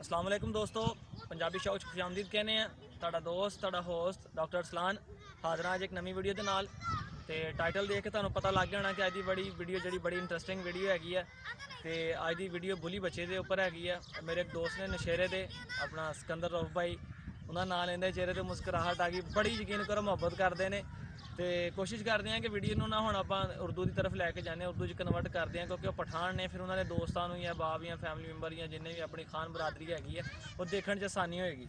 अस्सलाम वालेकुम दोस्तों, पंजाबी शौक च खुशामदीद कहने हैं। ਤੁਹਾਡਾ ਦੋਸਤ ਤੁਹਾਡਾ ਹੋਸਟ ਡਾਕਟਰ ਅਰਸਲਾਨ ਹਾਜ਼ਰ ਹਾਂ ਅੱਜ ਇੱਕ ਨਵੀਂ ਵੀਡੀਓ ਦੇ ਨਾਲ। ਤੇ ਟਾਈਟਲ ਦੇਖ ਕੇ ਤੁਹਾਨੂੰ ਪਤਾ ਲੱਗ ਗਿਆ ਹੋਣਾ ਕਿ ਅੱਜ ਦੀ ਵੀਡੀਓ ਜਿਹੜੀ ਬੜੀ ਇੰਟਰਸਟਿੰਗ ਵੀਡੀਓ ਹੈਗੀ ਹੈ। ਤੇ ਅੱਜ ਦੀ ਵੀਡੀਓ ਬੁਲੀ ਬੱਚੇ ਦੇ ਉੱਪਰ ਹੈਗੀ ਹੈ। ਮੇਰੇ ਇੱਕ ਦੋਸਤ ਨੇ ਨਸ਼ੇਰੇ ਦੇ ਆਪਣਾ ਸਿਕੰਦਰ ਰੌਫ ਭਾਈ, ਉਹਨਾਂ ਨਾਲ ਇਹਦੇ ਚਿਹਰੇ ਤੇ ਮੁਸਕਰਾਹਟ ਆ ਗਈ। ਬੜੀ ਯਕੀਨ ਕਰੋ ਮੁਹੱਬਤ ਕਰਦੇ ਨੇ ਤੇ ਕੋਸ਼ਿਸ਼ ਕਰਦੇ ਹਾਂ ਕਿ ਵੀਡੀਓ ਨੂੰ ਨਾ ਹੁਣ ਆਪਾਂ ਉਰਦੂ ਦੀ ਤਰਫ ਲੈ ਕੇ ਜਾਂਦੇ ਹਾਂ, ਉਰਦੂ 'ਚ ਕਨਵਰਟ ਕਰਦੇ ਹਾਂ ਕਿਉਂਕਿ ਉਹ ਪਠਾਨ ਨੇ। ਫਿਰ ਉਹਨਾਂ ਦੇ ਦੋਸਤਾਂ ਨੂੰ ਜਾਂ ਬਾਪ ਜਾਂ ਫੈਮਿਲੀ ਮੈਂਬਰ ਜਾਂ ਜਿੰਨੇ ਵੀ ਆਪਣੀ ਖਾਨ ਬਰਾਦਰੀ ਹੈਗੀ ਹੈ ਉਹ ਦੇਖਣ 'ਚ ਆਸਾਨੀ ਹੋਏਗੀ।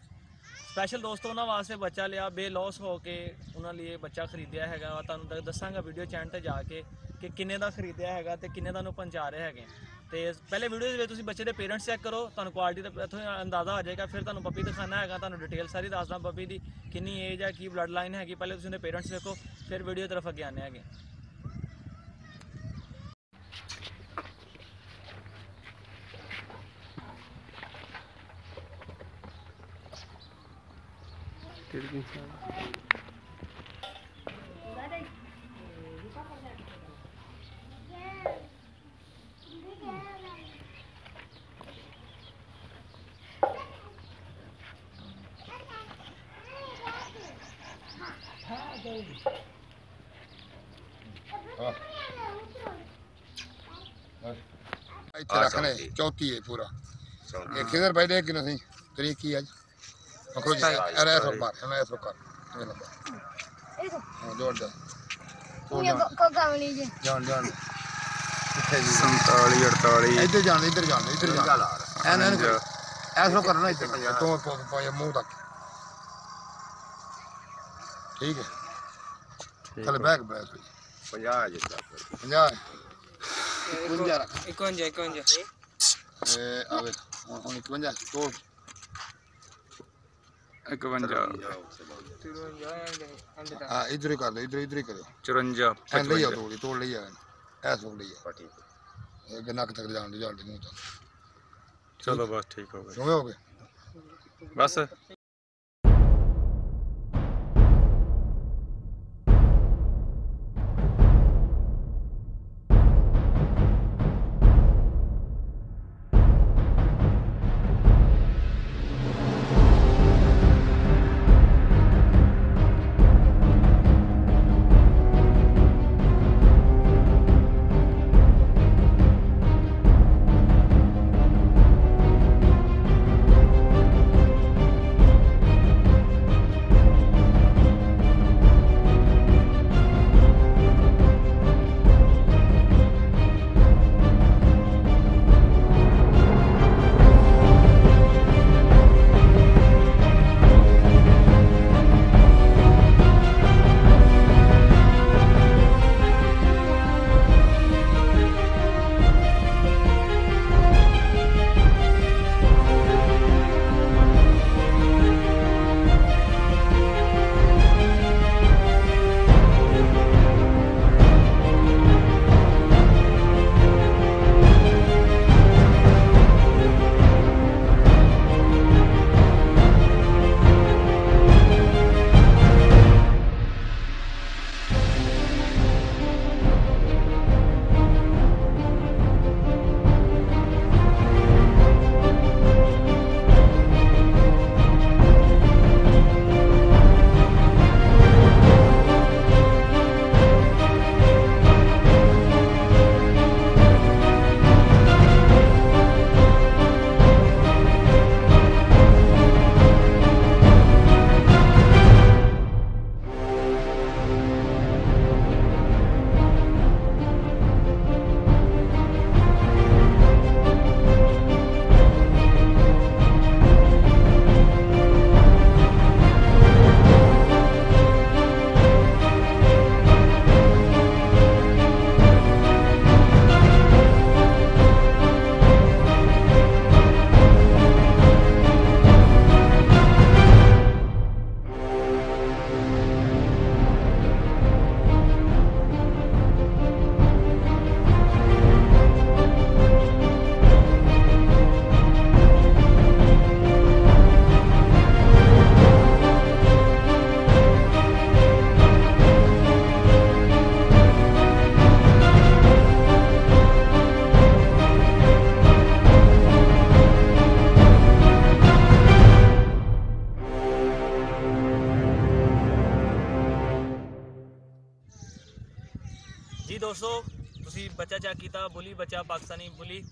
ਸਪੈਸ਼ਲ ਦੋਸਤੋ ਉਹਨਾਂ ਵਾਸਤੇ ਬੱਚਾ ਲਿਆ, ਬੇਲੌਸ ਹੋ ਕੇ ਉਹਨਾਂ ਲਈ ਬੱਚਾ ਖਰੀਦਿਆ ਹੈਗਾ। ਤੁਹਾਨੂੰ ਦੱਸਾਂਗਾ ਵੀਡੀਓ ਚੈਨਲ 'ਤੇ ਜਾ ਕੇ ਕਿ ਕਿੰਨੇ ਦਾ ਖਰੀਦਿਆ ਹੈਗਾ ਤੇ ਕਿੰਨੇ ਦਾ ਨੂੰ ਪਹੁੰਚਾ ਰਹੇ ਹੈਗੇ। ਤੇ ਪਹਿਲੇ ਵੀਡੀਓ ਦੇ ਵਿੱਚ ਤੁਸੀਂ ਬੱਚੇ ਦੇ ਪੇਰੈਂਟਸ ਚੈੱਕ ਕਰੋ, ਤੁਹਾਨੂੰ ਕੁਆਲਿਟੀ ਦਾ ਇੱਥੋਂ ਅੰਦਾਜ਼ਾ ਆ ਜਾਏਗਾ। ਫਿਰ ਤੁਹਾਨੂੰ ਪੱਪੀ ਦਿਖਾਣਾ ਹੈਗਾ, ਤੁਹਾਨੂੰ ਡਿਟੇਲ ਸਾਰੀ ਦੱਸਦਾ ਪੱਪੀ ਦੀ ਕਿੰਨੀ ਏਜ ਹੈ, ਕੀ ਬਲੱਡ ਲਾਈਨ ਹੈਗੀ। ਪਹਿਲੇ ਤੁਸੀਂ ਉਹਦੇ ਪੇਰੈਂਟਸ ਦੇਖੋ, ਫਿਰ ਵੀਡੀਓ ਤਰਫ ਅੱਗੇ ਆਨੇ ਹੈਗੇ। ਇੱਥੇ ਰੱਖਣੇ ਚੌਥੀ ਹੈ ਪੂਰਾ ਇਹ ਕਿਧਰ ਬੈਠੇ ਕਿ ਨਹੀਂ ਤਰੀਕ ਕੀ ਅੱਜ ਮਖੋ ਜੀ ਅਰੇ ਸੋ ਬਾਰ ਹੈ ਸੋ ਕਰ ਹਾਂ ਜੋੜ ਦੇ ये को कावली जी ਜਾਣ ਜਾਣ ਕਿੱਥੇ ਜੀ 47 48 ਇੱਧਰ ਜਾਣ ਇੱਧਰ ਐਨ ਐਸੋ ਕਰਨਾ ਇੱਧਰ ਤੋਂ ਪਾਇਆ ਮੂੰਹ ਤੱਕ ਠੀਕ ਹੈ ਚਲ ਬੈਗ 50 ਜਿੱਦਾਂ 50 51 ਰੱਖ 51 ਇਹ ਆਵੇ ਹੁਣ 51 ਤੋੜ 51 ਹਾਂ ਇਧਰ ਹੀ ਕਰ ਲੈ ਇਧਰ ਹੀ ਕਰਿਓ 54 ਐਨ ਲਈ ਆ ਤੋੜ ਲਈ ਆ ਐਸ ਹੋ ਲਈ ਆ ਇਹ ਨੱਕ ਤੱਕ ਜਾਣ ਦੀ ਮੂੰਹ ਤੱਕ ਚਲੋ ਬਸ ਠੀਕ ਹੋ ਗਿਆ ਹੋ ਗਏ ਬਸ। दोस्तों ਤੁਸੀਂ ਬੱਚਾ ਚੈੱਕ ਕੀਤਾ ਬੁਲੀ ਬੱਚਾ ਪਾਕਿਸਤਾਨੀ ਬੁਲੀ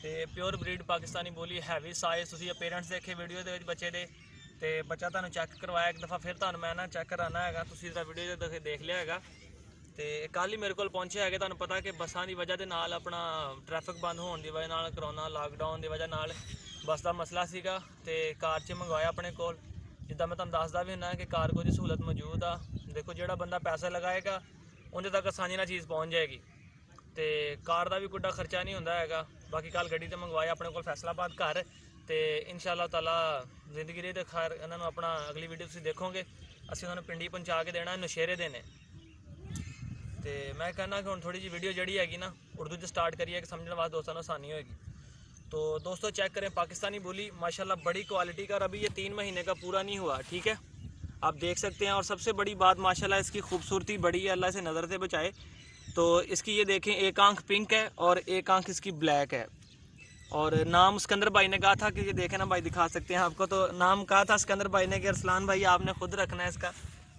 ਤੇ pure breed Pakistani bully heavy size ਤੁਸੀਂ ਅਪੀਅਰੈਂਸ ਦੇਖੇ ਵੀਡੀਓ ਦੇ ਵਿੱਚ ਬੱਚੇ ਦੇ ਤੇ ਬੱਚਾ ਤੁਹਾਨੂੰ ਚੈੱਕ ਕਰਵਾਇਆ ਇੱਕ ਦਫਾ ਫਿਰ ਤੁਹਾਨੂੰ ਮੈਂ ਨਾ ਚੈੱਕ ਕਰਾਉਣਾ ਹੈਗਾ ਤੁਸੀਂ ਇਹਦਾ ਵੀਡੀਓ ਦੇ ਦੇਖ ਲਿਆ ਹੈਗਾ ਤੇ ਕੱਲ ਹੀ ਮੇਰੇ ਕੋਲ ਪਹੁੰਚਿਆ ਹੈਗਾ ਤੁਹਾਨੂੰ ਪਤਾ ਕਿ ਬੱਸਾਂ ਦੀ ਵਜ੍ਹਾ ਦੇ ਨਾਲ ਆਪਣਾ ਟ੍ਰੈਫਿਕ ਬੰਦ ਹੋਣ ਦੀ ਵਜ੍ਹਾ ਨਾਲ ਕਰੋਨਾ ਲਾਕਡਾਊਨ ਦੀ ਵਜ੍ਹਾ ਨਾਲ ਬੱਸ ਦਾ ਮਸਲਾ ਸੀਗਾ ਤੇ ਕਾਰ 'ਚ ਮੰਗਵਾਇਆ ਆਪਣੇ ਕੋਲ ਜਿੱਦਾਂ ਮੈਂ ਤੁਹਾਨੂੰ ਦੱਸਦਾ ਵੀ ਹੁੰਦਾ ਕਿ ਕਾਰਗੋ ਦੀ ਸਹੂਲਤ ਮੌਜੂਦ ਆ ਦੇਖੋ ਜਿਹੜਾ ਬੰਦਾ ਪੈਸਾ ਲਗਾਏਗਾ ਉਹਦੇ ਤੱਕ ਆਸਾਨੀ ਨਾਲ ਚੀਜ਼ ਪਹੁੰਚ ਜਾਏਗੀ ਤੇ ਕਾਰ ਦਾ ਵੀ ਕੋਈ ਖਰਚਾ ਨਹੀਂ ਹੁੰਦਾ ਹੈਗਾ ਬਾਕੀ ਕੱਲ ਗੱਡੀ ਤੇ ਮੰਗਵਾਇਆ ਆਪਣੇ ਕੋਲ ਫੈਸਲਾਬਾਦ ਘਰ ਤੇ ਇਨਸ਼ਾਅੱਲਾ ਤਾਲਾ ਜ਼ਿੰਦਗੀ ਦੇ ਖੈਰ ਇਹਨਾਂ ਨੂੰ ਆਪਣਾ ਅਗਲੀ ਵੀਡੀਓ ਤੁਸੀਂ ਦੇਖੋਗੇ ਅਸੀਂ ਉਹਨਾਂ ਨੂੰ ਪਿੰਡੀ ਪਹੁੰਚਾ ਕੇ ਦੇਣਾ ਨਸ਼ੇਰੇ ਦੇ ਨੇ ਤੇ मैं कहना कि हम थोड़ी जी वीडियो जड़ी हैगी ना उर्दू से स्टार्ट करिए कि समझने वास्ते दोस्तों आसानी होगी तो दोस्तों चेक करें पाकिस्तानी बोली माशाल्लाह बड़ी क्वालिटी का और अभी ये 3 महीने का पूरा नहीं हुआ ठीक है आप देख सकते हैं और सबसे बड़ी बात माशाल्लाह इसकी खूबसूरती बड़ी है अल्लाह से नज़र से बचाए तो इसकी ये देखें एक आंख पिंक है और एक आंख इसकी ब्लैक है और नाम सिकंदर भाई ने कहा था कि ये देखें ना भाई दिखा सकते हैं आपको तो नाम कहा था सिकंदर भाई ने कि अरसलान भाई आपने खुद रखना है इसका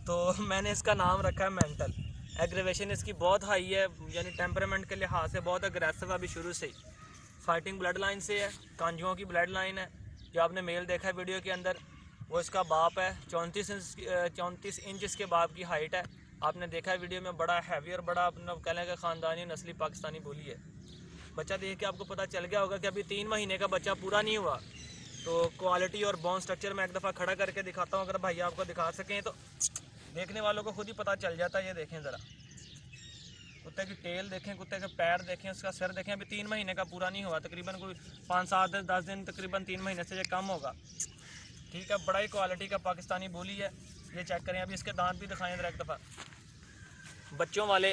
तो मैंने इसका नाम रखा है मेंटल एग्रेवेशन इसकी बहुत हाई है यानी टेम्परामेंट के लिहाज से बहुत अग्रेसिव है अभी शुरू से ही फाइटिंग ब्लड लाइन से है कांजुओं की ब्लड लाइन है जो आपने मेल देखा है वीडियो के अंदर वो इसका बाप है 34 इंच इसके बाप की हाइट है आपने देखा है वीडियो में बड़ा हैवी और बड़ा अपना कहने का ख़ानदानी नस्ली पाकिस्तानी बोली है बच्चा देख के आपको पता चल गया होगा कि अभी 3 महीने का बच्चा पूरा नहीं हुआ तो क्वालिटी और बोन स्ट्रक्चर मैं एक दफ़ा खड़ा करके दिखाता हूँ अगर भाई आपको दिखा सकें तो देखने वालों को खुद ही पता चल जाता है ये देखें ज़रा कुत्ते की टेल देखें कुत्ते के पैर देखें उसका सिर देखें अभी 3 महीने का पूरा नहीं हुआ तकरीबन कोई 5-7-10 दिन तकरीबन 3 महीने से ये कम होगा ठीक है बड़ा ही क्वालिटी का पाकिस्तानी बोली है ये चेक करें अभी इसके दांत भी दिखाएं ज़रा एक दफ़ा बच्चों वाले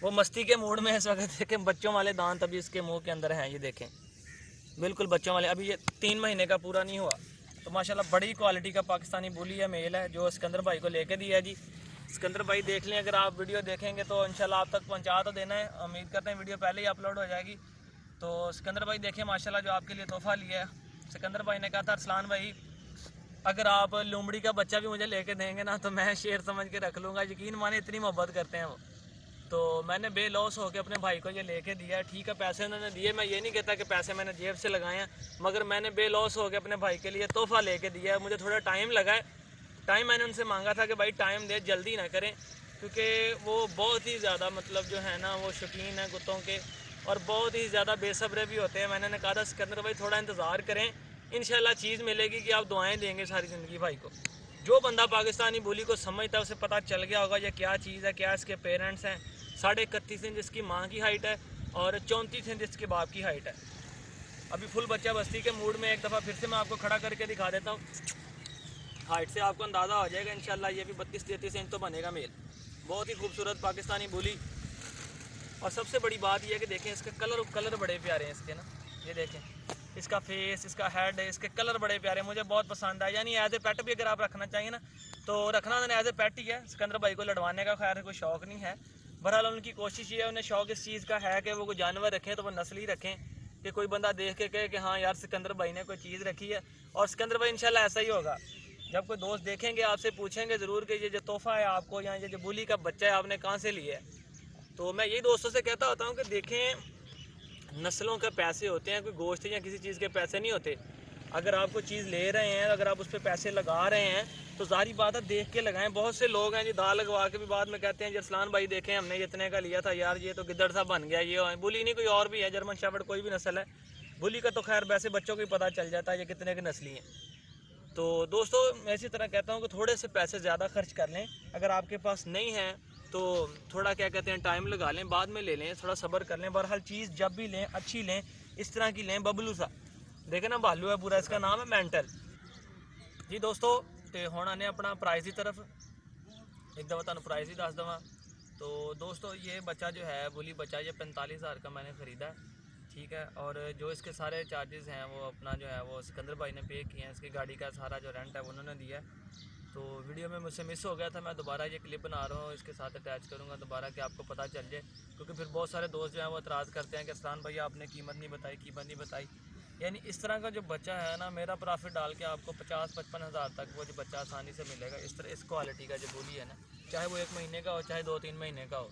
वो मस्ती के मूड में इस वक्त देखें बच्चों वाले दांत अभी इसके मुँह के अंदर हैं ये देखें बिल्कुल बच्चों वाले अभी ये 3 महीने का पूरा नहीं हुआ तो माशाल्लाह बड़ी क्वालिटी का पाकिस्तानी बोली है मेल है जो सिकंदर भाई को लेके दिया है जी सिकंदर भाई देख लें अगर आप वीडियो देखेंगे तो इंशाल्लाह आप तक पहुंचा तो देना है उम्मीद करते हैं वीडियो पहले ही अपलोड हो जाएगी तो सिकंदर भाई देखें माशाल्लाह जो आपके लिए तोहफ़ा लिया है सिकंदर भाई ने कहा था अरसलान भाई अगर आप लोमड़ी का बच्चा भी मुझे लेके देंगे ना तो मैं शेर समझ के रख लूँगा यकीन माने इतनी मोहब्बत करते हैं वो तो मैंने बेलॉस होकर अपने भाई को ये लेके दिया ठीक है पैसे उन्होंने दिए मैं ये नहीं कहता कि पैसे मैंने जेब से लगाए हैं मगर मैंने बेलॉस होकर अपने भाई के लिए तोहफ़ा लेके दिया है मुझे थोड़ा टाइम लगा है टाइम मैंने उनसे मांगा था कि भाई टाइम दे जल्दी ना करें क्योंकि वो बहुत ही ज़्यादा मतलब जो है ना वो शौकीन है कुत्तों के और बहुत ही ज़्यादा बेसब्र भी होते हैं मैंने कहा था सिकंदर भाई थोड़ा इंतज़ार करें इंशाल्लाह चीज़ मिलेगी कि आप दुआएं देंगे सारी ज़िंदगी भाई को जो बंदा पाकिस्तानी बोली को समझता है उसे पता चल गया होगा ये क्या चीज़ है क्या इसके पेरेंट्स हैं 31.5 इंच इसकी माँ की हाइट है और 34 इंच इसके बाप की हाइट है अभी फुल बच्चा बस्ती के मूड में एक दफ़ा फिर से मैं आपको खड़ा करके दिखा देता हूँ हाइट से आपको अंदाज़ा हो जाएगा इंशाल्लाह ये भी 32-33 इंच तो बनेगा मेल बहुत ही खूबसूरत पाकिस्तानी बोली और सबसे बड़ी बात यह है कि देखें इसके कलर बड़े प्यारे हैं इसके ना ये देखें इसका फेस इसका हेड इसके कलर बड़े प्यारे मुझे बहुत पसंद है यानी एज ए पेट भी अगर आप रखना चाहिए ना तो रखना मैंने एज ए पेट ही है सिकंदर भाई को लड़वाने का खैर कोई शौक़ नहीं है बहरहाल उनकी कोशिश ये है उन्हें शौक़ इस चीज़ का है कि वो कोई जानवर रखें तो वो नस्ली रखें कि कोई बंदा देख के कहे कि हाँ यार सिकंदर भाई ने कोई चीज़ रखी है और सिकंदर भाई इंशाल्लाह ऐसा ही होगा जब कोई दोस्त देखेंगे आपसे पूछेंगे ज़रूर कि ये जो तोहफ़ा है आपको या ये जो बुली का बच्चा है आपने कहाँ से लिया है तो मैं यही दोस्तों से कहता होता हूँ कि देखें नस्लों के पैसे होते हैं कोई गोश्त या किसी चीज़ के पैसे नहीं होते अगर आप कोई चीज़ ले रहे हैं अगर आप उस पर पैसे लगा रहे हैं तो ज़ाहिर बात है देख के लगाएं बहुत से लोग हैं जो दाल लगवा के भी बाद में कहते हैं अरसलान भाई देखें हमने इतने का लिया था यार ये तो गिद्दड़ सा बन गया ये बुली नहीं कोई और भी है जर्मन शेफर्ड कोई भी नस्ल है बुली का तो खैर वैसे बच्चों को ही पता चल जाता है ये कितने की नस्ली हैं तो दोस्तों मैं इसी तरह कहता हूँ कि थोड़े से पैसे ज़्यादा खर्च कर लें अगर आपके पास नहीं है तो थोड़ा क्या कहते हैं टाइम लगा लें बाद में ले लें थोड़ा सब्र कर लें बहरहाल चीज़ जब भी लें अच्छी लें इस तरह की लें बबलू सा देखें ना भालू है पूरा इसका नाम है मेंटल जी दोस्तों तो हुण आने अपना प्राइस की तरफ एक दफ़ा तुहानूं प्राइस ही दस देवां तो दोस्तों ये बच्चा जो है बुली बच्चा ये 45,000 का मैंने ख़रीदा ठीक है और जो इसके सारे चार्जेस हैं वो अपना जो है वो सिकंदर भाई ने पे किए हैं इसकी गाड़ी का सारा जो रेंट है वो उन्होंने दिया है तो वीडियो में मुझसे मिस हो गया था मैं दोबारा ये क्लिप बना रहा हूँ इसके साथ अटैच करूँगा दोबारा कि आपको पता चल जाए क्योंकि फिर बहुत सारे दोस्त जो हैं वो एतराज़ करते हैं कि अरसलान भैया आपने कीमत नहीं बताई यानी इस तरह का जो बच्चा है ना मेरा प्रॉफिट डाल के आपको 50-55 हज़ार तक वो जो बच्चा आसानी से मिलेगा इस तरह इस क्वालिटी का जो बोली है ना चाहे वो 1 महीने का हो चाहे 2-3 महीने का हो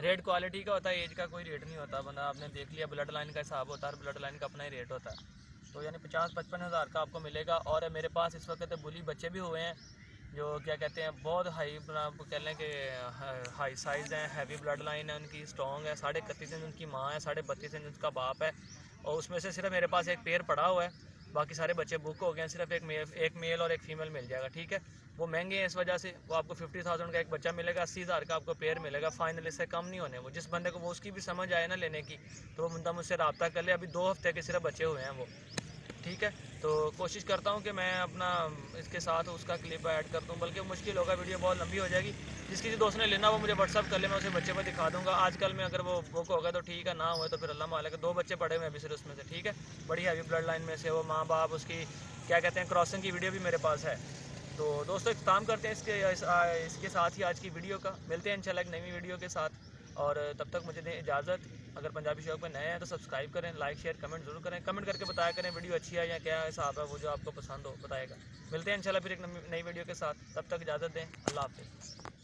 रेट क्वालिटी का होता है, एज का कोई रेट नहीं होता। बंदा आपने देख लिया, ब्लड लाइन का हिसाब होता है, ब्लड लाइन का अपना ही रेट होता है। तो यानी 50-55 हज़ार का आपको मिलेगा। और मेरे पास इस वक्त बुली बच्चे भी हुए हैं जो क्या कहते हैं बहुत हाई, आप कह लें कि हाई साइज़ हैं, हैवी ब्लड लाइन है उनकी, स्ट्रॉन्ग है। 31.5 इंच उनकी माँ है, 32.5 इंच उनका बाप है। और उसमें से सिर्फ मेरे पास एक पेयर पड़ा हुआ है, बाकी सारे बच्चे बुक हो गए हैं। सिर्फ एक मेल और एक फीमेल मिल जाएगा, ठीक है। वो महंगे हैं इस वजह से, वो आपको 50,000 का एक बच्चा मिलेगा, 80,000 का आपको पेयर मिलेगा। फाइनल इससे कम नहीं होने। वो जिस बंदे को वो उसकी भी समझ आए ना लेने की, तो वो बंदा मुझसे रब्ता कर ले। अभी 2 हफ्ते के सिर्फ बच्चे हुए हैं वो, ठीक है। तो कोशिश करता हूँ कि मैं अपना इसके साथ उसका क्लिप ऐड कर दूँ, बल्कि मुश्किल होगा, वीडियो बहुत लंबी हो जाएगी। जिस किसी दोस्त ने लेना वो मुझे व्हाट्सअप कर ले, मैं उसे बच्चे पर दिखा दूँगा। आजकल में अगर वो बुक होगा तो ठीक है, ना हुए तो फिर अल्लाह मालिक। 2 बच्चे पड़े हुए अभी सिर्फ उसमें से, ठीक है। बड़ी हैवी ब्लड लाइन में से वो माँ बाप उसकी क्या कहते हैं क्रॉसिंग की वीडियो भी मेरे पास है। तो दोस्तों इख्तिताम करते हैं इसके साथ ही आज की वीडियो का। मिलते हैं इंशाल्लाह एक नई वीडियो के साथ, और तब तक मुझे दें इजाज़त। अगर पंजाबी शौक में नए हैं तो सब्सक्राइब करें, लाइक शेयर कमेंट ज़रूर करें। कमेंट करके बताया करें वीडियो अच्छी है या क्या हिसाब है, वो जो आपको पसंद हो बताएगा। मिलते हैं इंशाल्लाह फिर एक नई वीडियो के साथ, तब तक इजाज़त दें। अल्लाह हाफ़िज़।